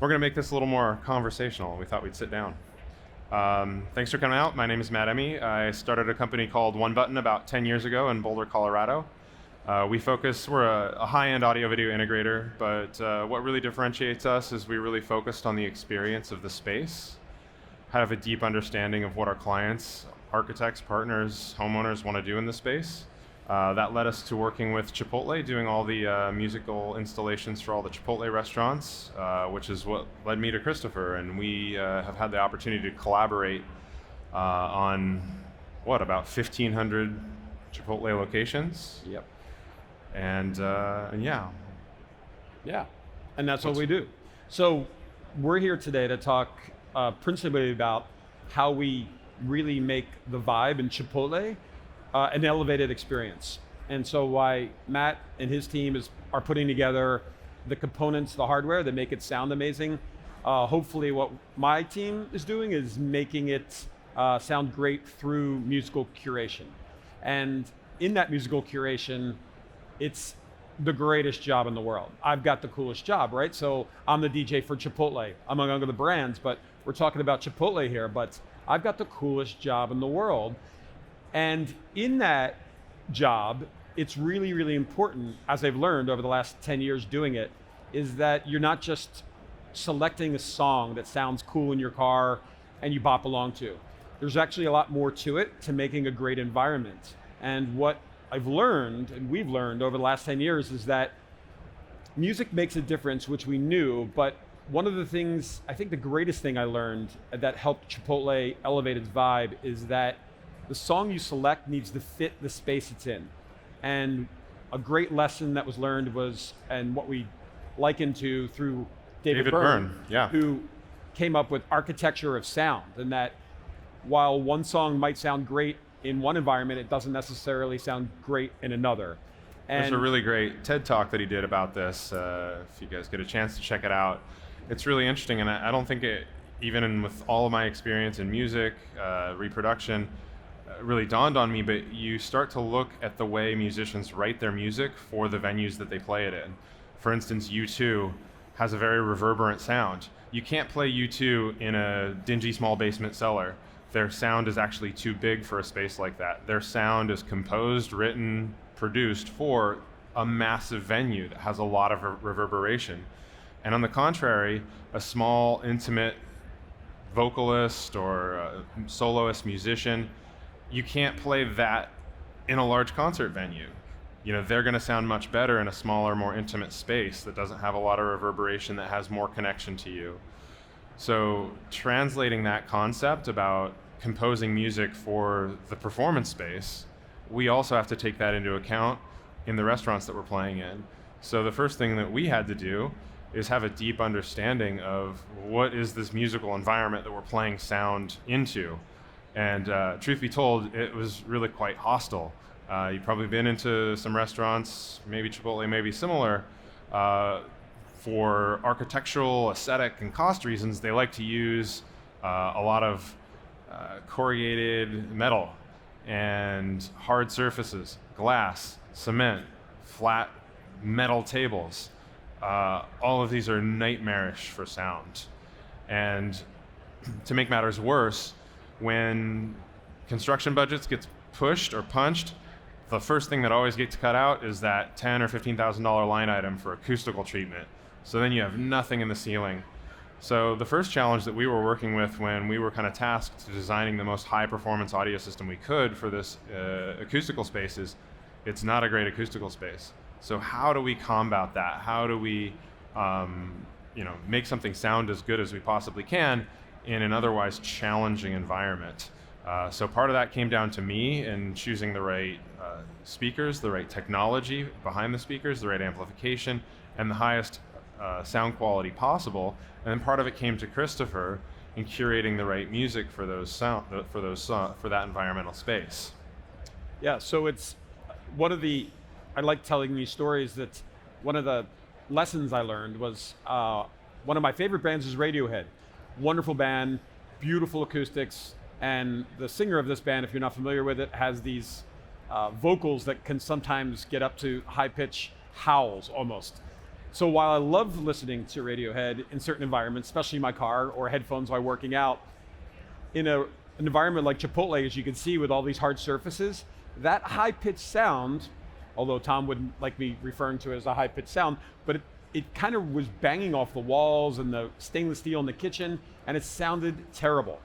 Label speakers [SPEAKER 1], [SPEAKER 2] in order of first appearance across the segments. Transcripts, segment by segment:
[SPEAKER 1] We're going to make this a little more conversational. We thought we'd sit down. Thanks for coming out. My name is Emmi. I started a company called OneButton about 10 years ago in Boulder, Colorado. We're a high-end audio video integrator, but what really differentiates us is we really focused on the experience of the space, have a deep understanding of what our clients, architects, partners, homeowners want to do in the space. That led us to working with Chipotle, doing all the musical installations for all the Chipotle restaurants, which is what led me to Christopher. And we have had the opportunity to collaborate on, about 1,500 Chipotle locations.
[SPEAKER 2] Yep.
[SPEAKER 1] And yeah.
[SPEAKER 2] Yeah, and that's what we do. So we're here today to talk principally about how we really make the vibe in Chipotle an elevated experience. And so why Matt and his team are putting together the components, the hardware that make it sound amazing. Hopefully what my team is doing is making it sound great through musical curation. And in that musical curation, it's the greatest job in the world. I've got the coolest job, right? So I'm the DJ for Chipotle, among other brands, but we're talking about Chipotle here, but I've got the coolest job in the world. And in that job, it's really, really important, as I've learned over the last 10 years doing it, is that you're not just selecting a song that sounds cool in your car and you bop along to. There's actually a lot more to it to making a great environment. And what I've learned, and we've learned over the last 10 years, is that music makes a difference, which we knew, but one of the things, I think the greatest thing I learned that helped Chipotle elevate its vibe is that the song you select needs to fit the space it's in. And a great lesson that was learned was, and what we likened to through David Byrne,
[SPEAKER 1] yeah,
[SPEAKER 2] who came up with architecture of sound, and that while one song might sound great in one environment, it doesn't necessarily sound great in another. And
[SPEAKER 1] there's a really great TED Talk that he did about this. If you guys get a chance to check it out, it's really interesting, and I don't think it, even with all of my experience in music, reproduction, really dawned on me, but you start to look at the way musicians write their music for the venues that they play it in. For instance, U2 has a very reverberant sound. You can't play U2 in a dingy small basement cellar. Their sound is actually too big for a space like that. Their sound is composed, written, produced for a massive venue that has a lot of reverberation. And on the contrary, a small, intimate vocalist or a soloist musician, you can't play that in a large concert venue. You know, they're gonna sound much better in a smaller, more intimate space that doesn't have a lot of reverberation, that has more connection to you. So translating that concept about composing music for the performance space, we also have to take that into account in the restaurants that we're playing in. So the first thing that we had to do is have a deep understanding of what is this musical environment that we're playing sound into. And truth be told, it was really quite hostile. You've probably been into some restaurants, maybe Chipotle, maybe similar. For architectural, aesthetic, and cost reasons, they like to use a lot of corrugated metal and hard surfaces, glass, cement, flat metal tables. All of these are nightmarish for sound. And to make matters worse, when construction budgets get pushed or punched, the first thing that always gets cut out is that $10,000 or $15,000 line item for acoustical treatment. So then you have nothing in the ceiling. So the first challenge that we were working with when we were kind of tasked to designing the most high performance audio system we could for this acoustical space is, it's not a great acoustical space. So how do we combat that? How do we make something sound as good as we possibly can in an otherwise challenging environment? So part of that came down to me in choosing the right speakers, the right technology behind the speakers, the right amplification, and the highest sound quality possible. And then part of it came to Christopher in curating the right music for for that environmental space.
[SPEAKER 2] yeah, so it's I like telling these stories. That one of the lessons I learned was one of my favorite bands is Radiohead. Wonderful band, beautiful acoustics, and the singer of this band, if you're not familiar with it, has these vocals that can sometimes get up to high pitch howls almost. So while I love listening to Radiohead in certain environments, especially my car or headphones while working out, in an environment like Chipotle, as you can see with all these hard surfaces, that high-pitched sound, although Tom wouldn't like me referring to it as a high-pitched sound, but it kind of was banging off the walls and the stainless steel in the kitchen, and it sounded terrible.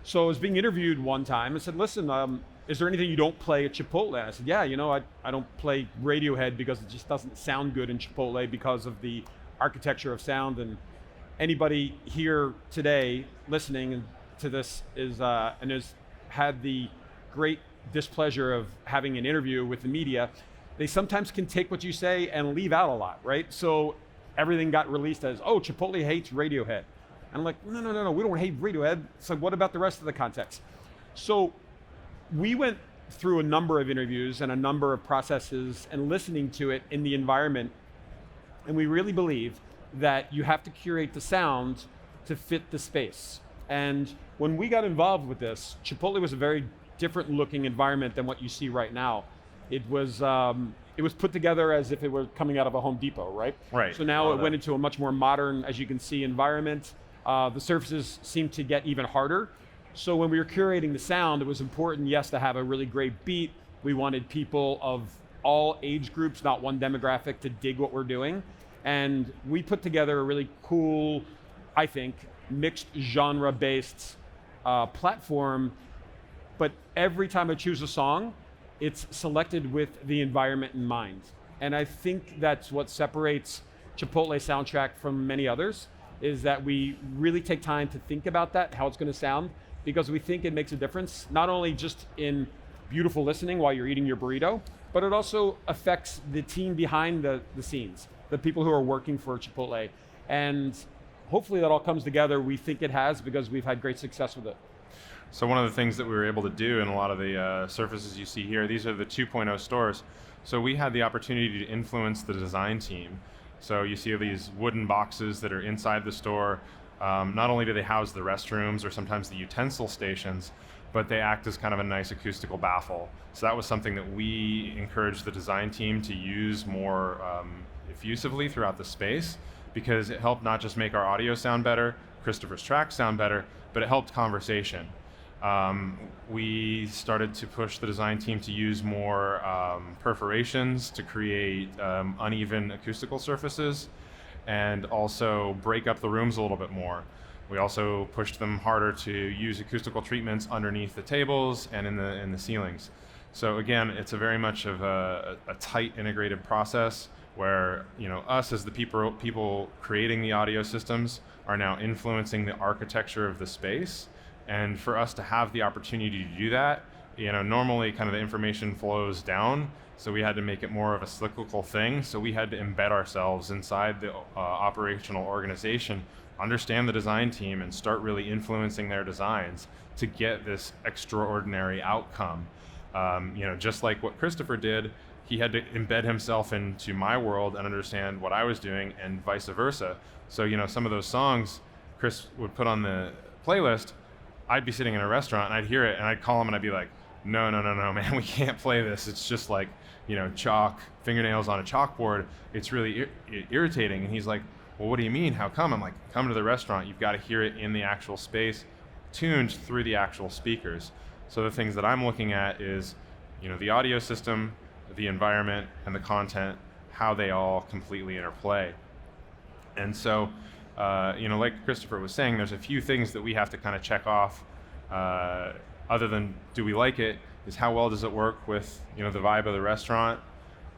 [SPEAKER 2] So I was being interviewed one time and said, listen, is there anything you don't play at Chipotle? And I said, yeah, I don't play Radiohead because it just doesn't sound good in Chipotle because of the architecture of sound. And anybody here today listening to this and has had the great displeasure of having an interview with the media, they sometimes can take what you say and leave out a lot, right? So everything got released as, oh, Chipotle hates Radiohead. And I'm like, no, we don't hate Radiohead. It's like, what about the rest of the context? So we went through a number of interviews and a number of processes and listening to it in the environment. And we really believe that you have to curate the sound to fit the space. And when we got involved with this, Chipotle was a very different looking environment than what you see right now. It was put together as if it were coming out of a Home Depot, right?
[SPEAKER 1] Right.
[SPEAKER 2] So now it went into a much more modern, as you can see, environment. The surfaces seem to get even harder. So when we were curating the sound, it was important, yes, to have a really great beat. We wanted people of all age groups, not one demographic, to dig what we're doing. And we put together a really cool, I think, mixed genre-based platform. But every time I choose a song, it's selected with the environment in mind. And I think that's what separates Chipotle soundtrack from many others, is that we really take time to think about that, how it's going to sound, because we think it makes a difference, not only just in beautiful listening while you're eating your burrito, but it also affects the team behind the scenes, the people who are working for Chipotle. And hopefully that all comes together. We think it has, because we've had great success with it.
[SPEAKER 1] So one of the things that we were able to do in a lot of the surfaces you see here, these are the 2.0 stores. So we had the opportunity to influence the design team. So you see these wooden boxes that are inside the store. Not only do they house the restrooms or sometimes the utensil stations, but they act as kind of a nice acoustical baffle. So that was something that we encouraged the design team to use more effusively throughout the space, because it helped not just make our audio sound better, Christopher's tracks sound better, but it helped conversation. We started to push the design team to use more perforations to create uneven acoustical surfaces, and also break up the rooms a little bit more. We also pushed them harder to use acoustical treatments underneath the tables and in the ceilings. So again, it's a very much of a tight integrated process where, us as the people creating the audio systems are now influencing the architecture of the space. And for us to have the opportunity to do that, normally kind of the information flows down, so we had to make it more of a cyclical thing. So we had to embed ourselves inside the operational organization, understand the design team, and start really influencing their designs to get this extraordinary outcome. Just like what Christopher did, he had to embed himself into my world and understand what I was doing, and vice versa. So, some of those songs Chris would put on the playlist, I'd be sitting in a restaurant and I'd hear it and I'd call him and I'd be like, no, man, we can't play this. It's just like, chalk, fingernails on a chalkboard. It's really irritating. And he's like, well, what do you mean? How come? I'm like, come to the restaurant. You've got to hear it in the actual space, tuned through the actual speakers. So the things that I'm looking at is, the audio system, the environment, and the content, how they all completely interplay. And so, like Christopher was saying, there's a few things that we have to kind of check off, other than do we like it, is how well does it work with, the vibe of the restaurant,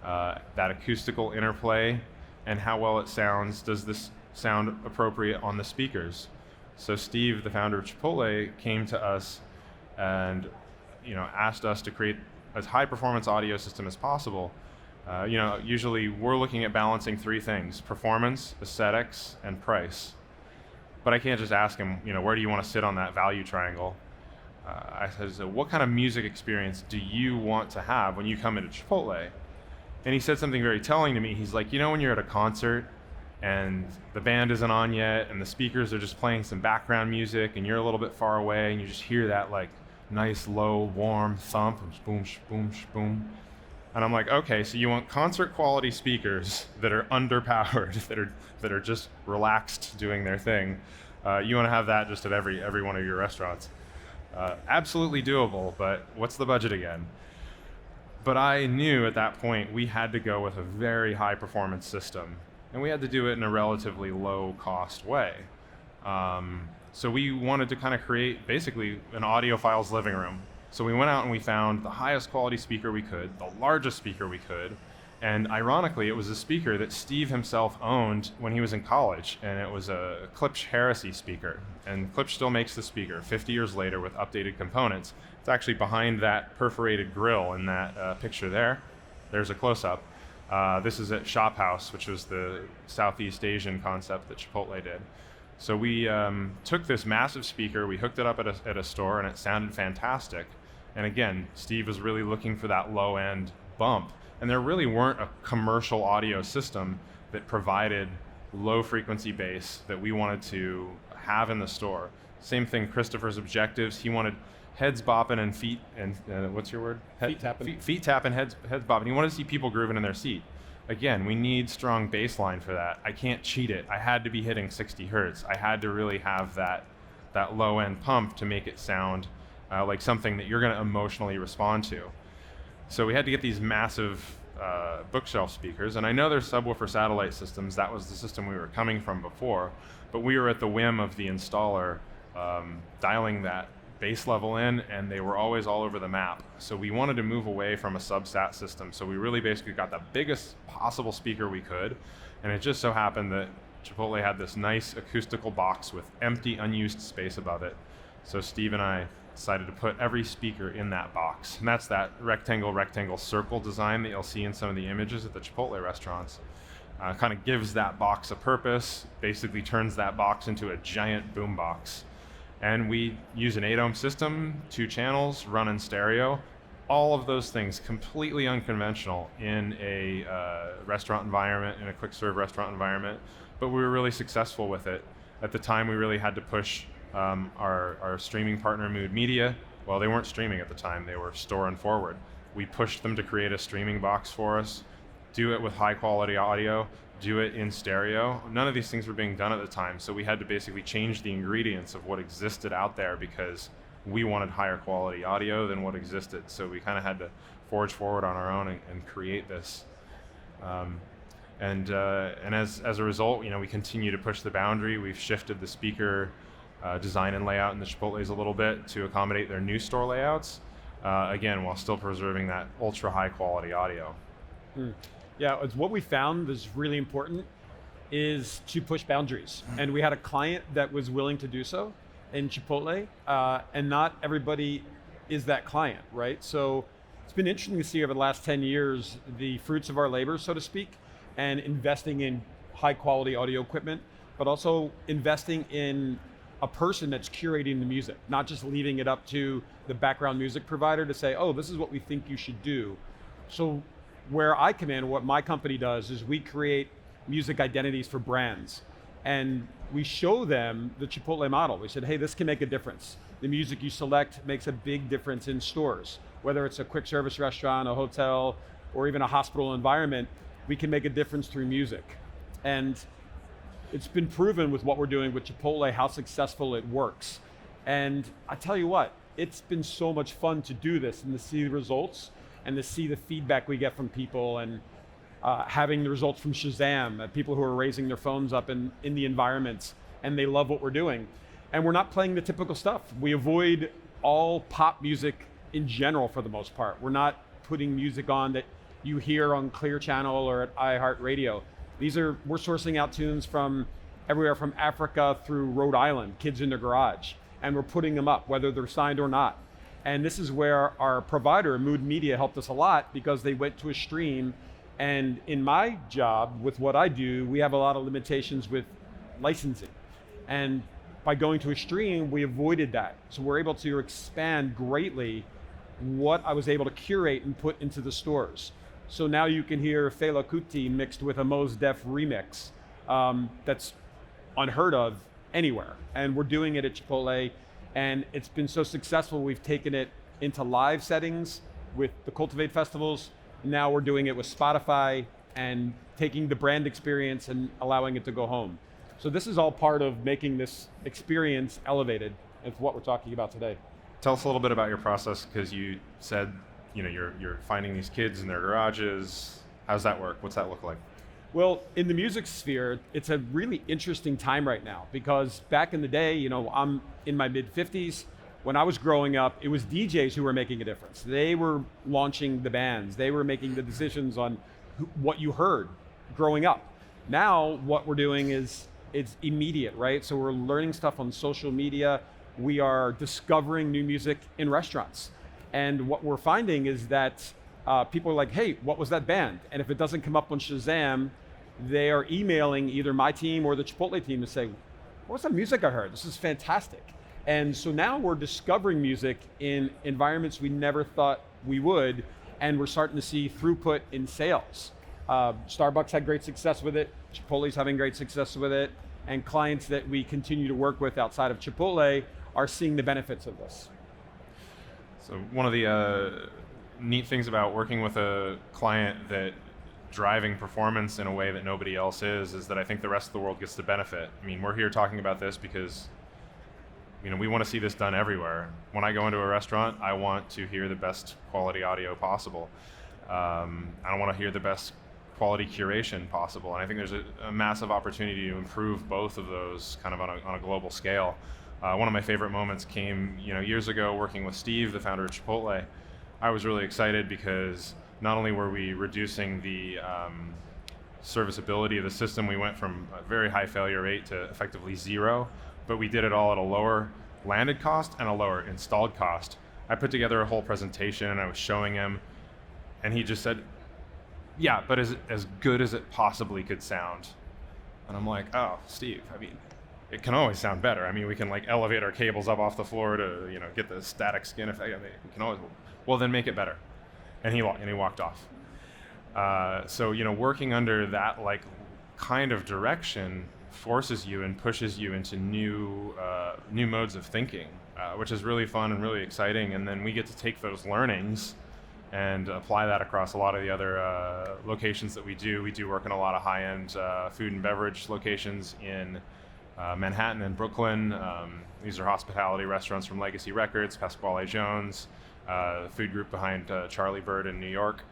[SPEAKER 1] that acoustical interplay, and how well it sounds. Does this sound appropriate on the speakers? So Steve, the founder of Chipotle, came to us and, asked us to create as high performance audio system as possible. Usually we're looking at balancing three things: performance, aesthetics, and price. But I can't just ask him, where do you want to sit on that value triangle? I said, so what kind of music experience do you want to have when you come into Chipotle? And he said something very telling to me. He's like, when you're at a concert and the band isn't on yet and the speakers are just playing some background music and you're a little bit far away and you just hear that like nice low warm thump, boom, boom, boom. And I'm like, okay, so you want concert quality speakers that are underpowered, that are just relaxed doing their thing. You want to have that just at every one of your restaurants. Absolutely doable, but what's the budget again? But I knew at that point we had to go with a very high performance system, and we had to do it in a relatively low cost way. So we wanted to kind of create basically an audiophile's living room. So we went out and we found the highest quality speaker we could, the largest speaker we could, and ironically it was a speaker that Steve himself owned when he was in college, and it was a Klipsch Heresy speaker. And Klipsch still makes the speaker 50 years later with updated components. It's actually behind that perforated grill in that picture there. There's a close-up. This is at Shop House, which was the Southeast Asian concept that Chipotle did. So we took this massive speaker, we hooked it up at a store, and it sounded fantastic. And again, Steve was really looking for that low-end bump. And there really weren't a commercial audio system that provided low-frequency bass that we wanted to have in the store. Same thing, Christopher's objectives. He wanted heads bopping and feet, and what's your word?
[SPEAKER 2] Feet tapping.
[SPEAKER 1] Feet tapping, heads bopping. He wanted to see people grooving in their seat. Again, we need strong bass line for that. I can't cheat it. I had to be hitting 60 hertz. I had to really have that low-end pump to make it sound like something that you're going to emotionally respond to. So we had to get these massive bookshelf speakers, and I know there's subwoofer satellite systems. That was the system we were coming from before, but we were at the whim of the installer dialing that bass level in, and they were always all over the map. So we wanted to move away from a subsat system. So we really basically got the biggest possible speaker we could, and it just so happened that Chipotle had this nice acoustical box with empty, unused space above it. So Steve and I decided to put every speaker in that box. And that's that rectangle circle design that you'll see in some of the images at the Chipotle restaurants. Kind of gives that box a purpose, basically turns that box into a giant boom box. And we use an 8-ohm system, 2 channels, run in stereo. All of those things completely unconventional in a restaurant environment, in a quick serve restaurant environment. But we were really successful with it. At the time, we really had to push our streaming partner, Mood Media. Well, they weren't streaming at the time, they were store and forward. We pushed them to create a streaming box for us, do it with high quality audio, do it in stereo. None of these things were being done at the time, so we had to basically change the ingredients of what existed out there because we wanted higher quality audio than what existed. So we kind of had to forge forward on our own and create this. And as a result, we continue to push the boundary. We've shifted the speaker design and layout in the Chipotles a little bit to accommodate their new store layouts, again, while still preserving that ultra high quality audio.
[SPEAKER 2] Yeah, it's what we found is really important is to push boundaries. And we had a client that was willing to do so in Chipotle, and not everybody is that client, right? So it's been interesting to see over the last 10 years, the fruits of our labor, so to speak, and investing in high quality audio equipment, but also investing in a person that's curating the music, not just leaving it up to the background music provider to say, oh, this is what we think you should do. So where I come in, what my company does is we create music identities for brands, and we show them the Chipotle model. We said, hey, this can make a difference. The music you select makes a big difference in stores. Whether it's a quick service restaurant, a hotel, or even a hospital environment, we can make a difference through music. And it's been proven with what we're doing with Chipotle how successful it works. And I tell you what, it's been so much fun to do this and to see the results and to see the feedback we get from people, and having the results from Shazam, people who are raising their phones up in the environments, and they love what we're doing. And we're not playing the typical stuff. We avoid all pop music in general for the most part. We're not putting music on that you hear on Clear Channel or at iHeartRadio. We're sourcing out tunes from everywhere from Africa through Rhode Island, kids in their garage, and we're putting them up, whether they're signed or not. And this is where our provider, Mood Media, helped us a lot because they went to a stream. And in my job, with what I do, we have a lot of limitations with licensing. And by going to a stream, we avoided that. So we're able to expand greatly what I was able to curate and put into the stores. So now you can hear Fela Kuti mixed with a Mos Def remix that's unheard of anywhere. And we're doing it at Chipotle, and it's been so successful, we've taken it into live settings with the Cultivate festivals, Now we're doing it with Spotify and taking the brand experience and allowing it to go home. So this is all part of making this experience elevated. It's what we're talking about today.
[SPEAKER 1] Tell us a little bit about your process, because you said you're finding these kids in their garages. How's that work? What's that look like?
[SPEAKER 2] Well, in the music sphere, it's a really interesting time right now, because back in the day, I'm in my mid-50s. When I was growing up, it was DJs who were making a difference. They were launching the bands. They were making the decisions on what you heard growing up. Now, what we're doing is it's immediate, right? So we're learning stuff on social media. We are discovering new music in restaurants. And what we're finding is that people are like, hey, what was that band? And if it doesn't come up on Shazam, they are emailing either my team or the Chipotle team to say, what's that music I heard? This is fantastic. And so now we're discovering music in environments we never thought we would, and we're starting to see throughput in sales. Starbucks had great success with it, Chipotle's having great success with it, and clients that we continue to work with outside of Chipotle are seeing the benefits of this.
[SPEAKER 1] So one of the neat things about working with a client that driving performance in a way that nobody else is that I think the rest of the world gets to benefit. I mean, we're here talking about this because we want to see this done everywhere. When I go into a restaurant, I want to hear the best quality audio possible. I want to hear the best quality curation possible. And I think there's a massive opportunity to improve both of those kind of on a global scale. One of my favorite moments came years ago working with Steve, the founder of Chipotle. I was really excited because not only were we reducing the serviceability of the system, we went from a very high failure rate to effectively zero, but we did it all at a lower landed cost and a lower installed cost. I put together a whole presentation and I was showing him, and he just said, yeah, but is it as good as it possibly could sound? And I'm like, oh, Steve, I mean, it can always sound better. I mean, we can elevate our cables up off the floor to get the static skin effect. I mean, we can always, well, then make it better. And he walked off. So working under that kind of direction forces you and pushes you into new modes of thinking, which is really fun and really exciting. And then we get to take those learnings and apply that across a lot of the other locations that we do. We do work in a lot of high-end food and beverage locations in Manhattan and Brooklyn. These are hospitality restaurants from Legacy Records, Pasquale Jones, the food group behind Charlie Bird in New York.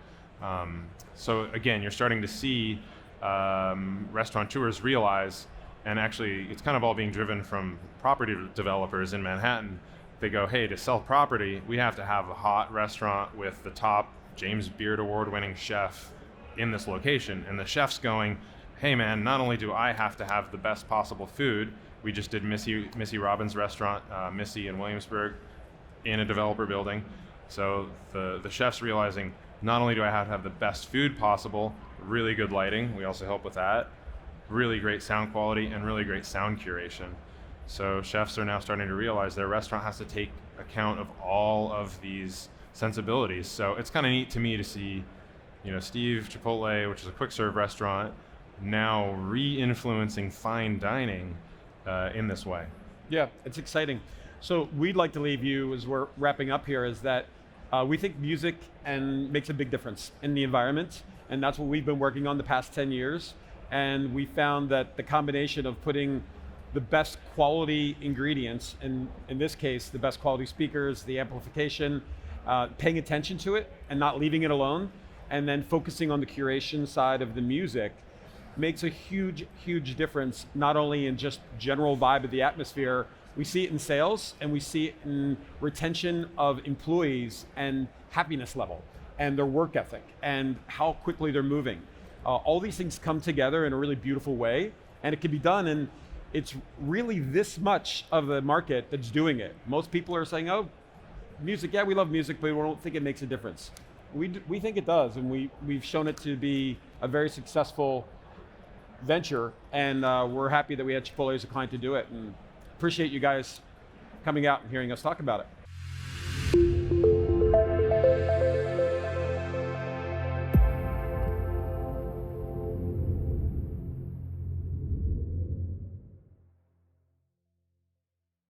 [SPEAKER 1] So again, you're starting to see restaurateurs realize, and actually it's kind of all being driven from property developers in Manhattan. They go, hey, to sell property, we have to have a hot restaurant with the top James Beard Award-winning chef in this location. And the chef's going, hey man, not only do I have to have the best possible food, we just did Missy Robbins' restaurant, Missy in Williamsburg, in a developer building. So the chef's realizing, not only do I have to have the best food possible, really good lighting, we also help with that, really great sound quality, and really great sound curation. So chefs are now starting to realize their restaurant has to take account of all of these sensibilities. So it's kind of neat to me to see, Steve Chipotle, which is a quick serve restaurant, now re-influencing fine dining in this way.
[SPEAKER 2] Yeah, it's exciting. So we'd like to leave you, as we're wrapping up here, is that we think music makes a big difference in the environment, and that's what we've been working on the past 10 years. And we found that the combination of putting the best quality ingredients, and in this case, the best quality speakers, the amplification, paying attention to it and not leaving it alone, and then focusing on the curation side of the music, makes a huge, huge difference, not only in just general vibe of the atmosphere. We see it in sales, and we see it in retention of employees and happiness level and their work ethic and how quickly they're moving. All these things come together in a really beautiful way, and it can be done, and it's really this much of the market that's doing it. Most people are saying, oh, music, yeah, we love music, but we don't think it makes a difference. We think it does, and we've shown it to be a very successful venture, and we're happy that we had Chipotle as a client to do it, and appreciate you guys coming out and hearing us talk about it.